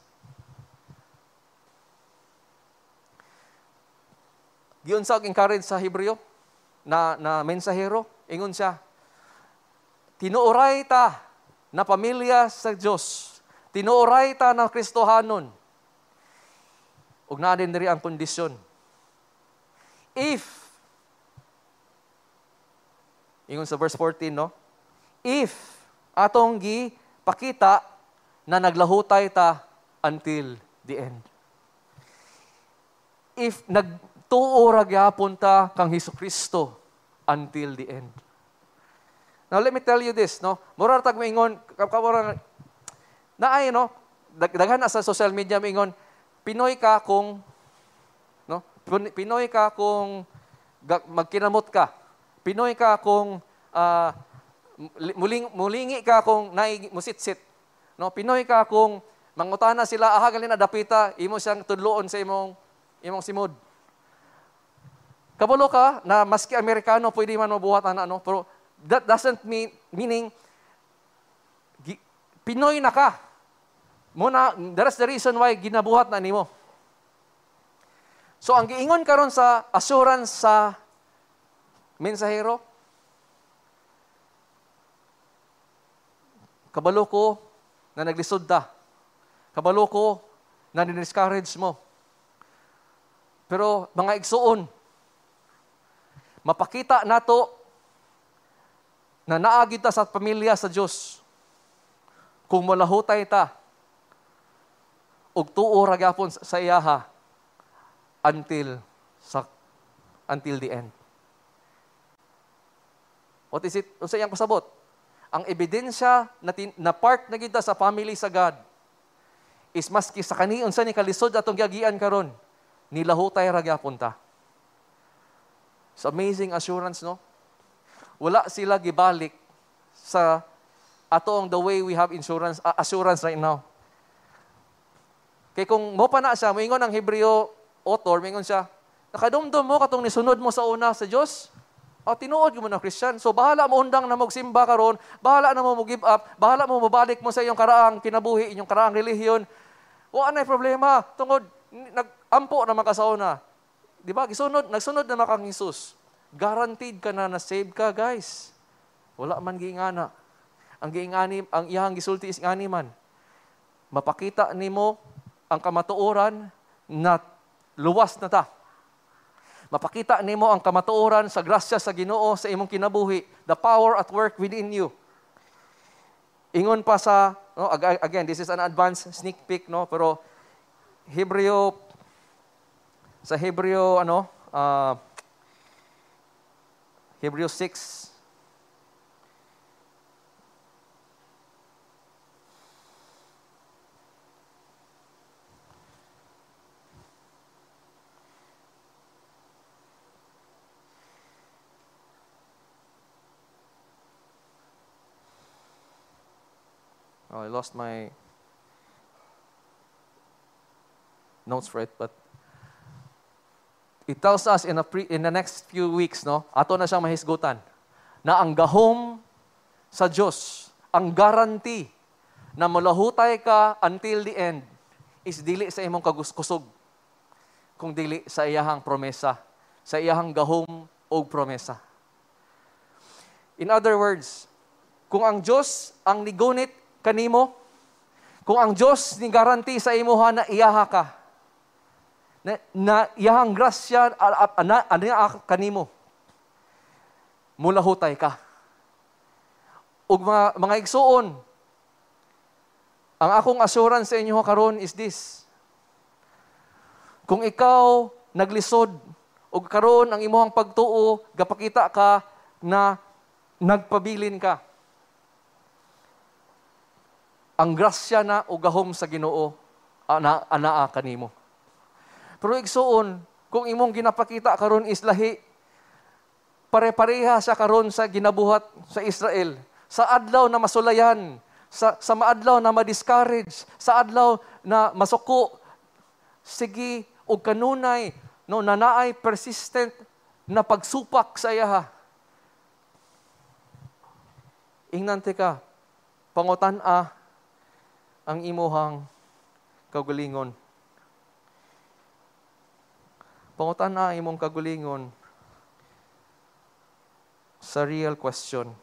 Giunsag encourage sa Hebreo na mensahero, ingon siya, tinuoray ta na pamilya sa Dios. Tinuoray ta na Kristohanon. Ug naa din diri ang kondisyon. If, ingon sa verse 14, no? If atong gipakita na naglahutay ta until the end. If nagtuo ra gyapon ta kang Hesukristo until the end. Now let me tell you this, no? Mura tag maingon naay, no? Daghan na sa social media maingon, Pinoy ka kung Pinoy ka kung magkinamot ka. Pinoy ka kung mulingi ka kung musitsit. No, Pinoy ka kung mangutana sila galin na dapita, imo siyang tudloon sa imong simod. Kabalo ka na maski Amerikano pwede man mabuhat ano, pero that doesn't meaning Pinoy na ka. That's the reason why ginabuhat na nimo. So ang giingon karon sa assurance sa mensahero, kabalo ko na naglisod ta. Kabalo ko na discourage mo. Pero mga igsuon, mapakita nato na naagid ta sa pamilya sa Dios. Kung malahutay ta ug tuo ra gyapon sa iyaha until the end. What is it? Unsa iyang pasabot? Ang ebidensya na part na kita sa family sa God is maski sa kani unsa ni kalisod atong giagian karon, nilahutay ra gyapon ta. It's amazing assurance, no? Wala sila gibalik sa atong the way we have assurance right now. Kay kung mo pa na siya, moingon ang Hebreo author, moingon siya, nakadumdum mo katong nisunod mo sa una sa Dios, tinuod mo na Christian. So bahala mo undang na magsimba karon, bahala na mo give up, bahala mo mabalik mo sa iyong karaang kinabuhi, inyong karaang relihiyon. Wa na problema tungod nagampo na makasauna. Di ba? Nagsunod na kang Jesus. Guaranteed ka na save ka, guys. Wala man giingana. Ang iyang gisulti is ngani man. Mapakita nimo ang kamatuoran na luwas na ta. Mapakita nimo ang kamatuoran sa grasya sa Ginoo sa imong kinabuhi, the power at work within you. Ingon pa sa, no, again, this is an advanced sneak peek, no, pero Hebreo 6. I lost my notes for it, but it tells us in the next few weeks, no, ato na siyang mahisgutan, na ang gahom sa Diyos, ang guarantee na malahutay ka until the end is dili sa imong kaguskusog, kung dili sa iyahang promesa, sa iyahang gahom o promesa. In other words, kung ang Diyos ang nigunit kanimo, kung ang Diyos ni guarantee sa imuha na iyaha ka, na iyahang grasya kanimo, mulahutay ka. Ug mga igsuon, ang akong assurance sa inyo karon is this. Kung ikaw naglisod ug karon ang imong pagtuo gapakita ka na nagpabilin ka, ang grasya na o gahom sa Ginoo anaa kanimo. Pero igsuon, kung imong ginapakita karon is lahi, pare-pareha sa karon sa ginabuhat sa Israel, sa adlaw na masulayan, sa maadlaw na ma-discourage, sa adlaw na masuko, sige og kanunay no nanaay persistent na pagsupak sa iyaha. Ingnan ka, pangutan-a ang imuhang kaugalingon? Pangutana ang imong kaugalingon sa real question.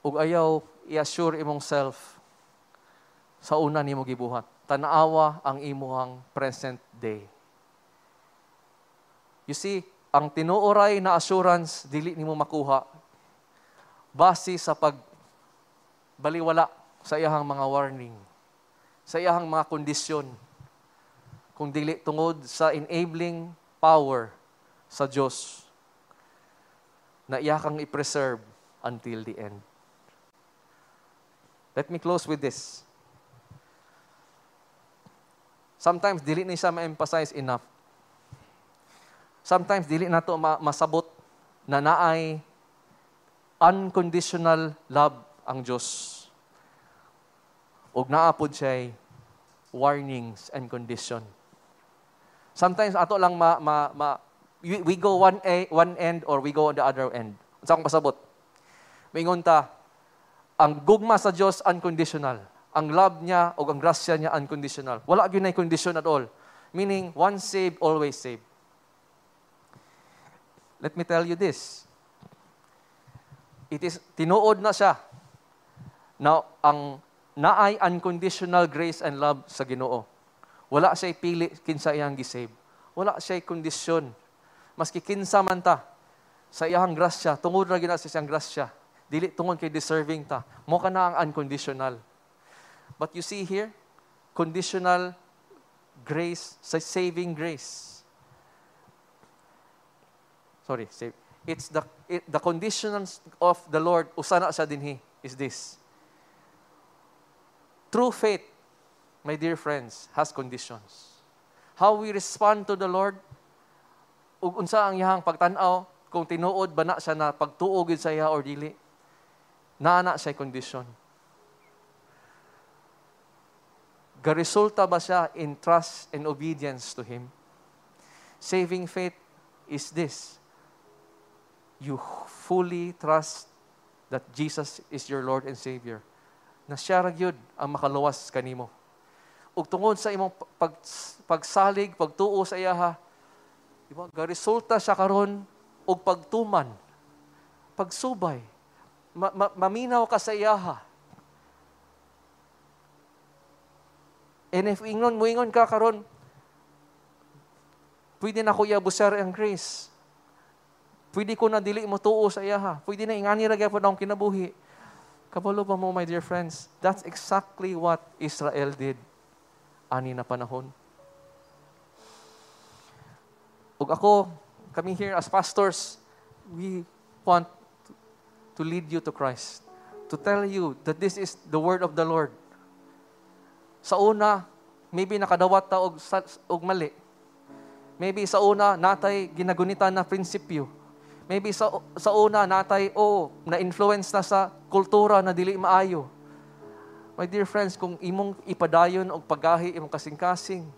Ug ayaw i-assure imong self sa una nimo gibuhat. Tanawa ang imuhang present day. You see, ang tinuoray na assurance dili nimo makuha base sa pagbaliwala sa iyahang mga warning, sa iyahang mga kondisyon, kung dili tungod sa enabling power sa Diyos na iya kang i-preserve until the end. Let me close with this. Sometimes, dili na siya ma-emphasize enough. Sometimes, dili na ito masabot na naay unconditional love ang Diyos. Ug naapod siya warnings and condition. Sometimes, ato lang we go one end or we go on the other end. Sa akong pasabot. Mingon ta, ang gugma sa Diyos, unconditional. Ang love niya o ang grasya niya, unconditional. Wala yun na condition at all. Meaning, once saved, always saved. Let me tell you this. It is, tinuod na siya na ang naay unconditional grace and love sa Ginoo. Wala siya pili kinsa iyang gisave. Wala siya kondisyon. Maski kinsa man ta sa iyang grasya, tungod ra gyud sa iyang grasya. Dili tungod kay deserving ta. Mo ka na ang unconditional. But you see here, conditional grace, saving grace. Sorry, it's the conditions of the Lord, usana sa dinhi, is this. True faith, my dear friends, has conditions. How we respond to the Lord, ug unsa ang iyang pagtan-aw, kung tinuod ba na siya na pagtuo gid sa iya or dili. Naana siya condition. Garesulta ba siya in trust and obedience to Him? Saving faith is this. You fully trust that Jesus is your Lord and Savior. Na siya ra gyud ang makaluwas kanimo. Ug tungod sa imong pagsalig, pagtuo sa iya, diba? Garesulta siya karon og pagtuman, pagsubay. Maminaw ka sa iyaha. And if muingon ka karon, pwede na ko i-abusar ang grace. Pwede ko na dili mo tuo sa iyaha. Pwede na ingani ra gyapon akong kinabuhi. Kabalo ba mo, my dear friends? That's exactly what Israel did ani na panahon. Ug ako, kami here as pastors, we want to lead you to Christ. To tell you that this is the word of the Lord. Sa una, maybe nakadawat ta og mali. Maybe sa una, natay ginagunitan na prinsipyo. Maybe sa una, natay, na-influence na sa kultura na dili maayo. My dear friends, kung imong ipadayon og paggahi, imong kasing-kasing,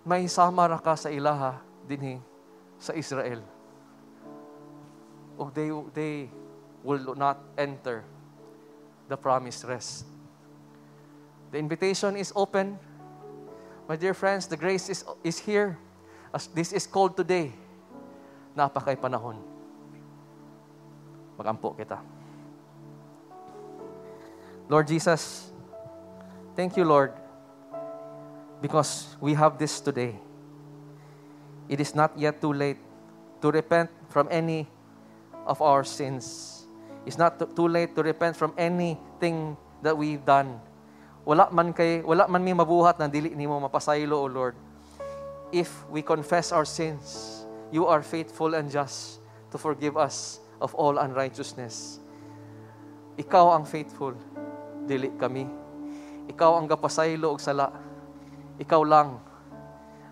may sama ra ka sa ilaha dinhi sa Israel. O they will not enter the promised rest. The invitation is open. My dear friends, the grace is here. As this is called today. Napakay panahon. Magampo kita. Lord Jesus, thank you, Lord, because we have this today. It is not yet too late to repent from any of our sins. It's not too late to repent from anything that we've done. Wala man mi mabuhat na dili nimo mapasaylo, O Lord. If we confess our sins, you are faithful and just to forgive us of all unrighteousness. Ikaw ang faithful, dili kami. Ikaw ang gapasaylo og sala. Ikaw lang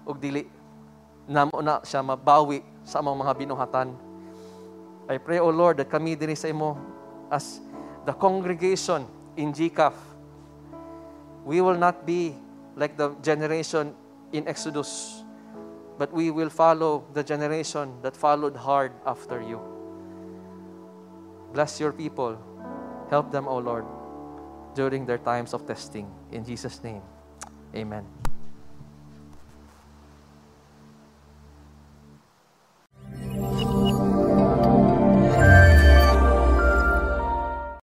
og dili namo na siya mabawi sa among mga binuhatan. I pray, O Lord, that kami diri sa imo as the congregation in GCAF, we will not be like the generation in Exodus but we will follow the generation that followed hard after you. Bless your people. Help them, O Lord, during their times of testing. In Jesus' name, amen.